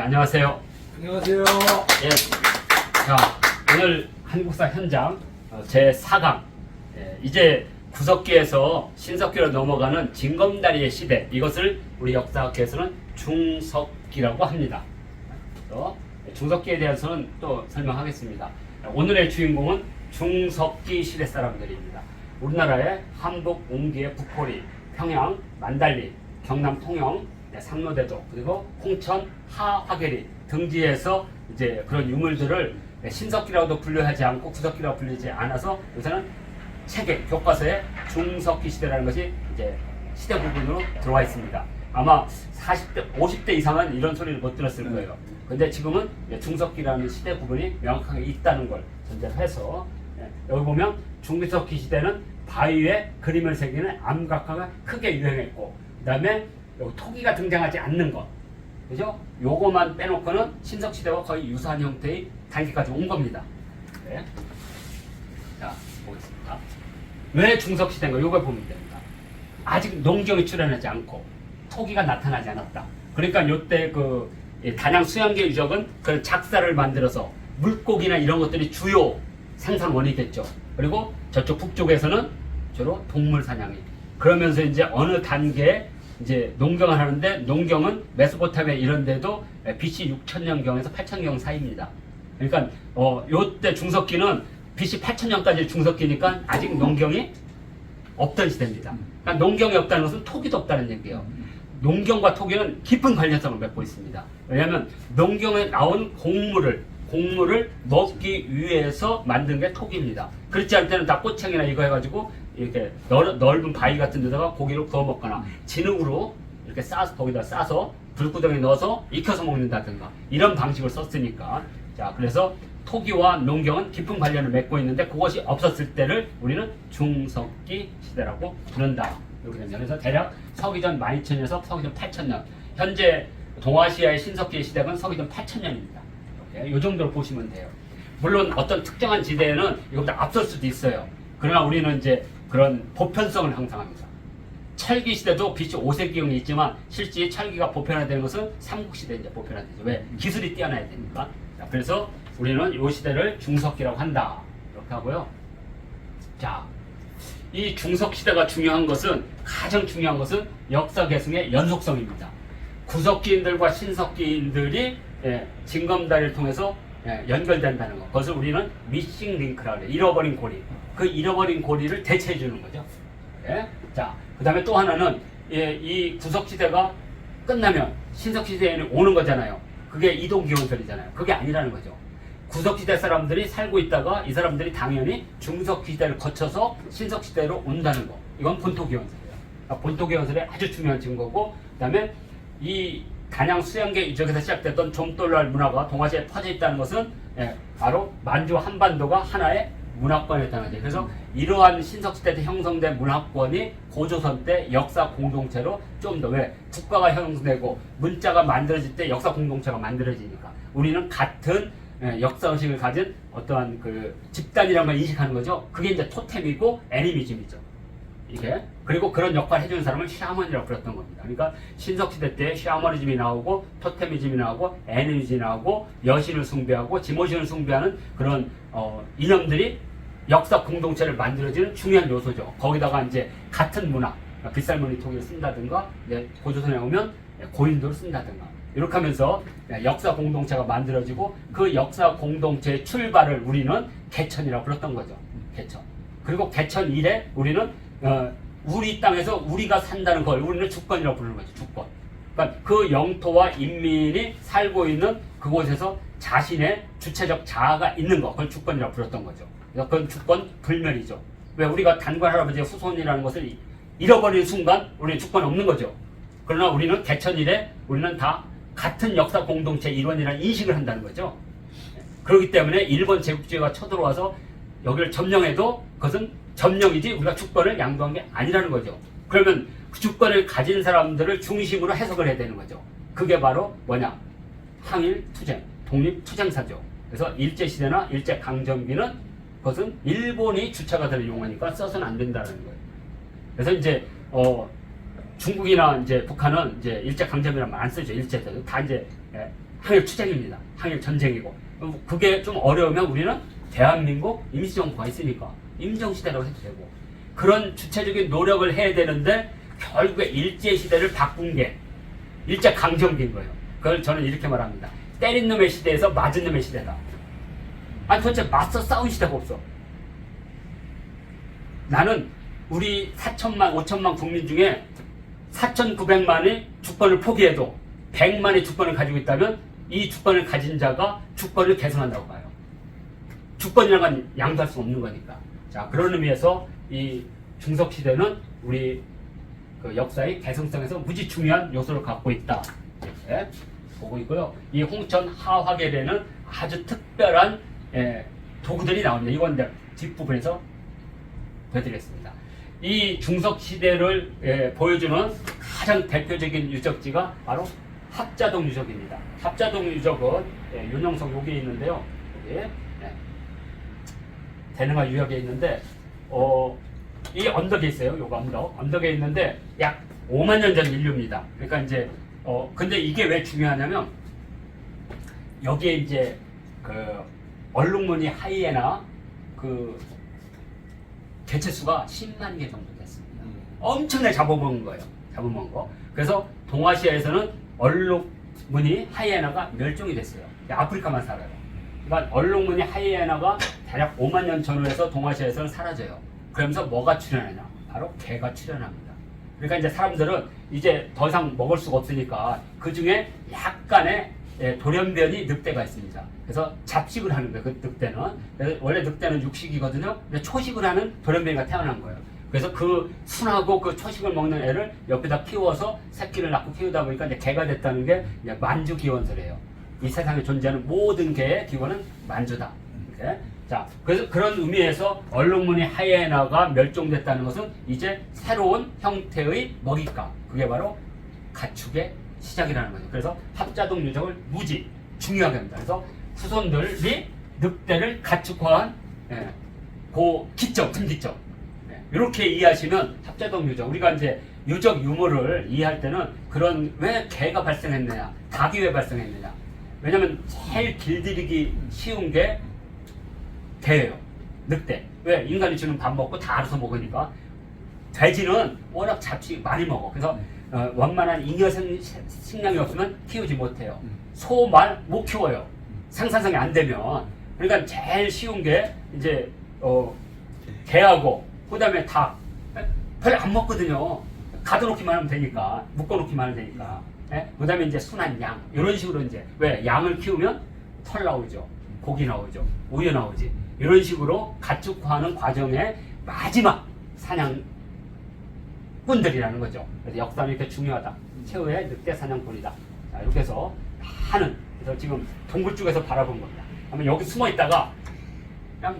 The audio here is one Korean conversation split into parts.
안녕하세요. 안녕하세요. 예. 자, 오늘 한국사 현장 제4강. 이제 구석기에서 신석기로 넘어가는 징검다리의 시대. 이것을 우리 역사학계에서는 중석기라고 합니다. 중석기에 대해서는 또 설명하겠습니다. 오늘의 주인공은 중석기 시대 사람들입니다. 우리나라의 함북, 옹기의 북포리, 평양, 만달리, 경남 통영, 상로대도, 그리고 홍천, 하화계리 등지에서 이제 그런 유물들을 신석기라고도 분류하지 않고 구석기라고 불리지 않아서 요새는 책에 교과서에 중석기 시대라는 것이 이제 시대 부분으로 들어와 있습니다. 아마 40대, 50대 이상은 이런 소리를 못 들었을 거예요. 근데 지금은 중석기라는 시대 부분이 명확하게 있다는 걸 전제로 해서 여기 보면 중석기 시대는 바위에 그림을 새기는 암각화가 크게 유행했고, 그 다음에 토기가 등장하지 않는 것, 그죠? 요거만 빼놓고는 신석시대와 거의 유사한 형태의 단계까지 온 겁니다. 네. 자, 보겠습니다. 왜 중석시대인가? 요걸 보면 됩니다. 아직 농경이 출현하지 않고 토기가 나타나지 않았다. 그러니까 요때 그 단양 수양계 유적은 그 작사를 만들어서 물고기나 이런 것들이 주요 생산원이 됐죠. 그리고 저쪽 북쪽에서는 주로 동물 사냥이. 그러면서 이제 어느 단계에 이제 농경을 하는데, 농경은 메소포타미아 이런 데도 BC 6000년경에서 8000년 사이입니다. 그러니까 요때 중석기는 BC 8000년까지 중석기니까 아직 농경이 없던 시대입니다. 그러니까 농경이 없다는 것은 토기도 없다는 얘기예요. 농경과 토기는 깊은 관련성을 맺고 있습니다. 왜냐하면 농경에 나온 곡물을 먹기 위해서 만든 게 토기입니다. 그렇지 않을 때는 다 꼬챙이나 이거 해가지고 이렇게 넓은 바위 같은 데다가 고기를 구워 먹거나 진흙으로 이렇게 싸서, 거기다 싸서 불구덩이에 넣어서 익혀서 먹는다든가 이런 방식을 썼으니까. 자, 그래서 토기와 농경은 깊은 관련을 맺고 있는데, 그것이 없었을 때를 우리는 중석기 시대라고 부른다. 이렇게 됩니다. 그래서 대략 서기전 12,000년에서 서기전 8,000년. 현재 동아시아의 신석기의 시대는 서기전 8,000년입니다. 이 정도로 보시면 돼요. 물론 어떤 특정한 지대에는 이것보다 앞설 수도 있어요. 그러나 우리는 이제 그런 보편성을 항상합니다. 철기 시대도 BC 5세기경이 있지만 실제 철기가 보편화되는 것은 삼국시대 이제 보편화되죠. 왜? 기술이 뛰어나야 되니까. 자, 그래서 우리는 이 시대를 중석기라고 한다. 이렇게 하고요. 자, 이 중석시대가 중요한 것은, 가장 중요한 것은 역사 계승의 연속성입니다. 구석기인들과 신석기인들이 징검다리를 통해서 연결된다는 것. 그것을 우리는 미싱 링크라고 해요. 잃어버린 고리. 그 잃어버린 고리를 대체해 주는 거죠. 자, 그 다음에 또 하나는 이 구석시대가 끝나면 신석시대에는 오는 거잖아요. 그게 이동기원설이잖아요. 그게 아니라는 거죠. 구석시대 사람들이 살고 있다가 이 사람들이 당연히 중석시대를 거쳐서 신석시대로 온다는 거. 이건 본토기원설이에요. 그러니까 본토기원설의 아주 중요한 증거고, 그 다음에 이 단양 수양계 유적에서 시작됐던 좀돌랄 문화가 동아시아에 퍼져 있다는 것은 바로 만주 한반도가 하나의 문화권이었다는 거죠. 그래서 이러한 신석시대 때 형성된 문화권이 고조선 때 역사 공동체로 좀 더, 왜? 국가가 형성되고 문자가 만들어질 때 역사 공동체가 만들어지니까 우리는 같은 역사의식을 가진 어떠한 그 집단이라는 걸 인식하는 거죠. 그게 이제 토템이고 애니미즘이죠. 이게. 그리고 그런 역할을 해주는 사람을 샤먼이라고 불렀던 겁니다. 그러니까 신석시대 때 샤머니즘이 나오고 토테미즘이 나오고 애니미즘이 나오고 여신을 숭배하고 지모신을 숭배하는 그런 이념들이 역사 공동체를 만들어지는 중요한 요소죠. 거기다가 이제 같은 문화, 빗살무늬 토기를 쓴다든가, 고조선에 오면 고인도를 쓴다든가, 이렇게 하면서 역사 공동체가 만들어지고, 그 역사 공동체의 출발을 우리는 개천이라고 불렀던 거죠. 개천. 그리고 개천 이래 우리는 우리 땅에서 우리가 산다는 걸 우리는 주권이라고 부르는 거죠. 주권. 그러니까 그 영토와 인민이 살고 있는 그곳에서 자신의 주체적 자아가 있는 거, 그걸 주권이라고 불렀던 거죠. 그래서 그건 주권 불멸이죠. 왜? 우리가 단관 할아버지의 후손이라는 것을 잃어버리는 순간 우리는 주권이 없는 거죠. 그러나 우리는 개천 이래 우리는 다 같은 역사 공동체 일원이라는 인식을 한다는 거죠. 그렇기 때문에 일본 제국주의가 쳐들어와서 여기를 점령해도 그것은 점령이지 우리가 주권을 양도한 게 아니라는 거죠. 그러면 그 주권을 가진 사람들을 중심으로 해석을 해야 되는 거죠. 그게 바로 뭐냐? 항일투쟁, 독립투쟁사죠. 그래서 일제시대나 일제강점기는 그것은 일본이 주체가 되는 용어니까 써서는 안 된다는 거예요. 그래서 이제 중국이나 이제 북한은 이제 일제강점이라는 말 안 쓰죠. 일제들 다 이제 항일 투쟁입니다. 항일 전쟁이고. 그게 좀 어려우면 우리는 대한민국 임시정부가 있으니까 임정시대라고 해도 되고, 그런 주체적인 노력을 해야 되는데 결국에 일제시대를 바꾼 게 일제강점기인 거예요. 그걸 저는 이렇게 말합니다. 때린 놈의 시대에서 맞은 놈의 시대다. 아니 도대체 맞서 싸운 시대가 없어. 나는 우리 4천만 5천만 국민 중에 4,900만이 주권을 포기해도 100만의 주권을 가지고 있다면 이 주권을 가진 자가 주권을 개선한다고 봐요. 주권이라는 건 양도할 수 없는 거니까. 자, 그런 의미에서 이 중석시대는 우리 그 역사의 개성성에서 무지 중요한 요소를 갖고 있다. 이렇게 보고 있고요. 이 홍천 하화계례는 아주 특별한 도구들이 나옵니다. 이건 이제 뒷부분에서 보여드리겠습니다. 이 중석시대를 보여주는 가장 대표적인 유적지가 바로 합자동 유적입니다. 합자동 유적은 윤영석 여기에 있는데요. 여기 대능화 유역에 있는데 이 언덕에 있어요. 요거 언덕에 있는데 약 5만 년 전 인류입니다. 그러니까 이제 근데 이게 왜 중요하냐면 여기에 이제 그 얼룩무늬 하이에나 그 개체수가 10만 개 정도 됐습니다. 엄청나게 잡아먹은 거예요. 잡아먹은 거. 그래서 동아시아에서는 얼룩무늬 하이에나가 멸종이 됐어요. 아프리카만 살아요. 그러니까 얼룩무늬 하이에나가 대략 5만 년 전후에서 동아시아에서는 사라져요. 그러면서 뭐가 출현하냐? 바로 개가 출현합니다. 그러니까 이제 사람들은 이제 더 이상 먹을 수가 없으니까 그 중에 약간의 돌연변이 늑대가 있습니다. 그래서 잡식을 하는 거예요. 그 늑대는. 원래 늑대는 육식이거든요. 근데 초식을 하는 돌연변이가 태어난 거예요. 그래서 그 순하고 그 초식을 먹는 애를 옆에다 키워서 새끼를 낳고 키우다 보니까 이제 개가 됐다는 게 이제 만주 기원설이에요. 이 세상에 존재하는 모든 개의 기원은 만주다. 이렇게. 자, 그래서 그런 의미에서 얼룩무늬 하이에나가 멸종됐다는 것은 이제 새로운 형태의 먹잇감, 그게 바로 가축의 시작이라는 거죠. 그래서 합자동 유적을 무지 중요하게 합니다. 그래서 후손들이 늑대를 가축화한 그 기점, 금기점, 이렇게 이해하시면 합자동 유적, 우리가 이제 유적 유물을 이해할 때는 그런 왜 개가 발생했느냐, 닭이 왜 발생했느냐, 왜냐면 제일 길들이기 쉬운 게 개예요. 늑대. 왜? 인간이 지금 밥 먹고 다 알아서 먹으니까. 돼지는 워낙 잡식 많이 먹어. 그래서 원만한 잉여 식량이 없으면 키우지 못해요. 소, 말 못 키워요. 생산성이 안 되면. 그러니까 제일 쉬운 게 이제 개하고 그다음에 닭. 별로 안 먹거든요. 가둬놓기만 하면 되니까. 묶어놓기만 하면 되니까. 그다음에 이제 순한 양. 이런 식으로 이제 왜? 양을 키우면 털 나오죠. 고기 나오죠. 우유 나오지. 이런 식으로 가축화하는 과정의 마지막 사냥꾼들이라는 거죠. 그래서 역사는 이렇게 중요하다. 최후의 늑대 사냥꾼이다. 자, 이렇게 해서 많은, 그래서 지금 동굴 쪽에서 바라본 겁니다. 아마 여기 숨어 있다가 그냥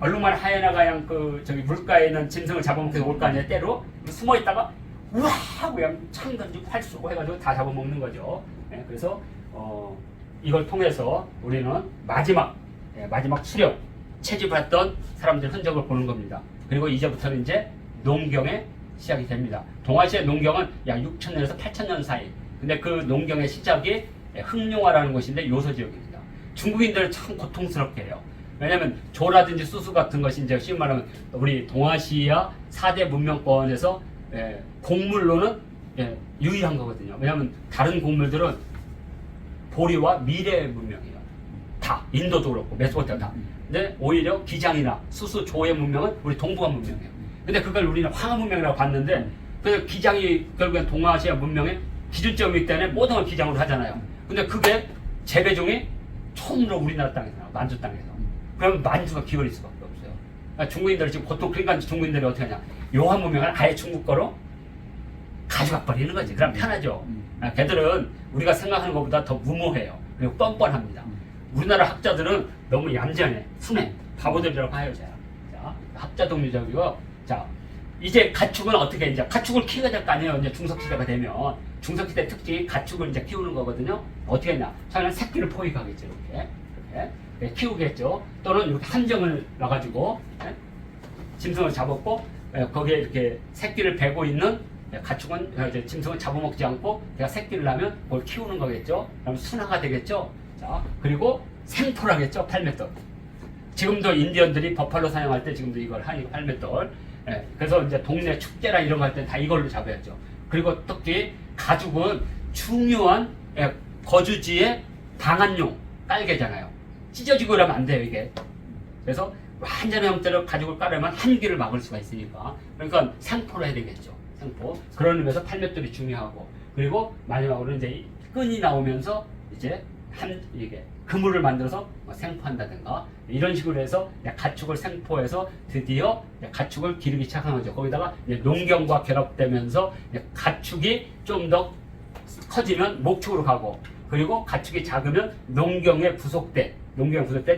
얼룩말 하이에나가 그냥 그 저기 물가에 있는 짐승을 잡아먹고 올 거 아니에요. 때로 숨어 있다가 우와 하고 그냥 창 던지고 활 쏘고 해가지고 다 잡아먹는 거죠. 그래서 이걸 통해서 우리는 마지막 수령 채집했던 사람들 흔적을 보는 겁니다. 그리고 이제부터는 이제 농경의 시작이 됩니다. 동아시아 농경은 약 6,000년에서 8,000년 사이. 근데 그 농경의 시작이 흑룡화라는 곳인데 요소 지역입니다. 중국인들은 참 고통스럽게 해요. 왜냐하면 조라든지 수수 같은 것이 이제 쉬운 말하면 우리 동아시아 4대 문명권에서 곡물로는 유일한 거거든요. 왜냐하면 다른 곡물들은 보리와 미래 문명이에요. 다 인도도 그렇고 메소포타미아 다. 근데 오히려 기장이나 수수 조의 문명은 우리 동북아 문명이에요. 근데 그걸 우리는 황하 문명이라고 봤는데 그래서 기장이 결국엔 동아시아 문명의 기준점이기 때문에 모든 걸 기장으로 하잖아요. 근데 그게 재배종이 처음으로 우리나라 땅에서 나와, 만주 땅에서. 그러면 만주가 기원일 수밖에 없어요. 그러니까 중국인들이 지금 보통 그러니까 중국인들이 어떻게 하냐, 요한 문명을 아예 중국 거로 가져가 버리는 거지. 그럼 편하죠. 걔들은 우리가 생각하는 것보다 더 무모해요. 그리고 뻔뻔합니다. 우리나라 학자들은 너무 얌전해, 순해, 바보들이라고 봐요. 자, 합자동 유적이고, 자, 이제 가축은 어떻게 이제 가축을 키워야 될 거 아니에요. 이제 중석시대가 되면 중석시대 특징이 가축을 이제 키우는 거거든요. 어떻게 했냐? 처음에는 새끼를 포획하겠죠. 이렇게 키우겠죠. 또는 이렇게 함정을 놔가지고 짐승을 잡았고 거기에 이렇게 새끼를 베고 있는 가축은 이제 짐승은 잡아먹지 않고 걔가 새끼를 낳으면 그걸 키우는 거겠죠. 그럼 순화가 되겠죠. 자, 그리고 생포라겠죠. 팔맷돌. 지금도 인디언들이 버팔로 사냥할 때 지금도 이걸 하니 팔맷돌. 그래서 이제 동네 축제나 이런 거 할 때 다 이걸로 잡아야죠. 그리고 특히 가죽은 중요한 거주지의 방한용 깔개잖아요. 찢어지고 이러면 안 돼요, 이게. 그래서 완전한 형태로 가죽을 깔으면 한기를 막을 수가 있으니까. 그러니까 생포로 해야 되겠죠. 생포. 그런 의미에서 팔맷돌이 중요하고. 그리고 마지막으로 이제 끈이 나오면서 이제 이게 그물을 만들어서 생포한다든가 이런 식으로 해서 가축을 생포해서 드디어 가축을 기르기 시작한 거죠. 거기다가 농경과 결합되면서 가축이 좀 더 커지면 목축으로 가고, 그리고 가축이 작으면 농경에 부속된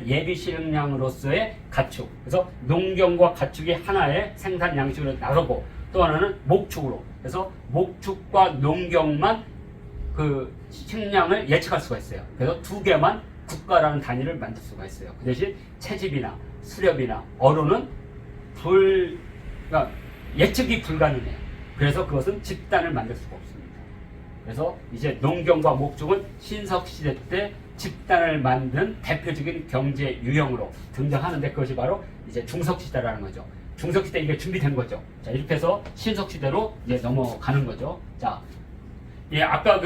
예비 식량으로서의 가축. 그래서 농경과 가축이 하나의 생산 양식으로 나가고, 또 하나는 목축으로. 그래서 목축과 농경만 그 식량을 예측할 수가 있어요. 그래서 두 개만 국가라는 단위를 만들 수가 있어요. 그 대신 채집이나 수렵이나 어로는 그러니까 예측이 불가능해요. 그래서 그것은 집단을 만들 수가 없습니다. 그래서 이제 농경과 목축은 신석시대 때 집단을 만든 대표적인 경제 유형으로 등장하는데, 그것이 바로 이제 중석시대라는 거죠. 중석시대 이게 준비된 거죠. 자, 이렇게 해서 신석시대로 이제 넘어가는 거죠. 자, 예, 아까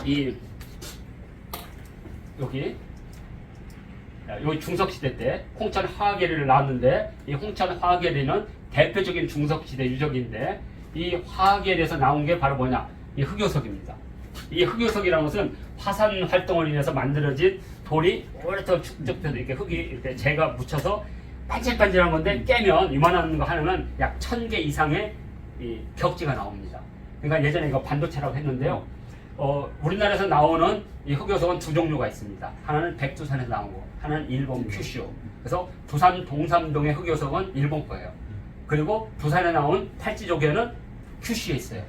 여기 중석시대 때 홍천 화계리를 나왔는데, 이 홍천 화계리는 대표적인 중석시대 유적인데, 이 화계리에서 나온 게 바로 뭐냐? 이 흑요석입니다. 이 흑요석이라는 것은 화산 활동을 인해서 만들어진 돌이 오랫동안 축적돼서 이렇게 흙이 이렇게 재가 묻혀서 반질반질한 건데, 깨면 이만한 거 하나는 약 1000개 이상의 이 벽지가 나옵니다. 그러니까 예전에 이거 반도체라고 했는데요. 우리나라에서 나오는 이 흑요석은 두 종류가 있습니다. 하나는 백두산에서 나온 거, 하나는 일본 큐슈. 그래서 부산 동삼동의 흑요석은 일본 거예요. 그리고 부산에 나온 팔찌조개는 큐슈에 있어요.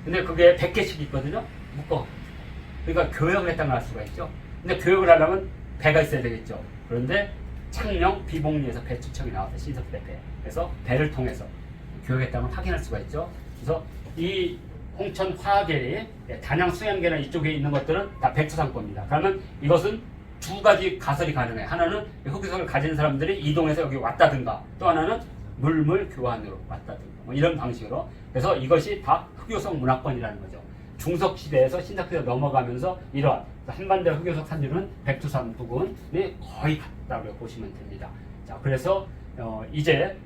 근데 그게 100개씩 있거든요. 묶어. 그러니까 교역을 했다는 걸 알 수가 있죠. 근데 교역을 하려면 배가 있어야 되겠죠. 그런데 창녕 비봉리에서 배추청이 나왔어요. 신석대 배. 그래서 배를 통해서 교역했다는 걸 확인할 수가 있죠. 그래서 이 홍천 화계리, 단양 수양계나 이쪽에 있는 것들은 다 백두산 겁니다. 그러면 이것은 두 가지 가설이 가능해. 하나는 흑요석을 가진 사람들이 이동해서 여기 왔다든가, 또 하나는 물물 교환으로 왔다든가, 뭐 이런 방식으로. 그래서 이것이 다 흑요석 문화권이라는 거죠. 중석시대에서 신석시대로 넘어가면서 이러한 한반도 흑요석 산지는 백두산 부근이 거의 같다고 보시면 됩니다. 자, 그래서 이제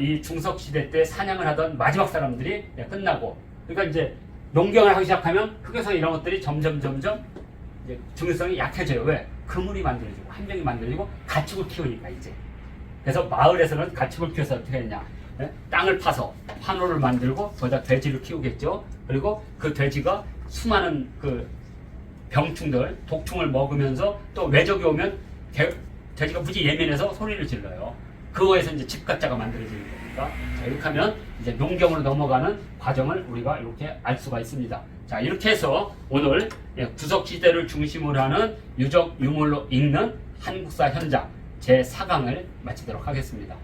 이 중석시대 때 사냥을 하던 마지막 사람들이 끝나고, 그러니까 이제 농경을 하기 시작하면 흑요석 이런 것들이 점점 이제 중요성이 약해져요. 왜? 그물이 만들어지고 함정이 만들어지고 가축을 키우니까 이제. 그래서 마을에서는 가축을 키워서 어떻게 했냐? 땅을 파서 환호를 만들고 거기다 돼지를 키우겠죠. 그리고 그 돼지가 수많은 그 병충들, 독충을 먹으면서 또 외적이 오면 돼지가 무지 예민해서 소리를 질러요. 그거에서 이제 집가짜가 만들어지는 거니까. 자, 이렇게 하면 이제 농경으로 넘어가는 과정을 우리가 이렇게 알 수가 있습니다. 자, 이렇게 해서 오늘 구석시대를 중심으로 하는 유적 유물로 읽는 한국사 현장 제4강을 마치도록 하겠습니다.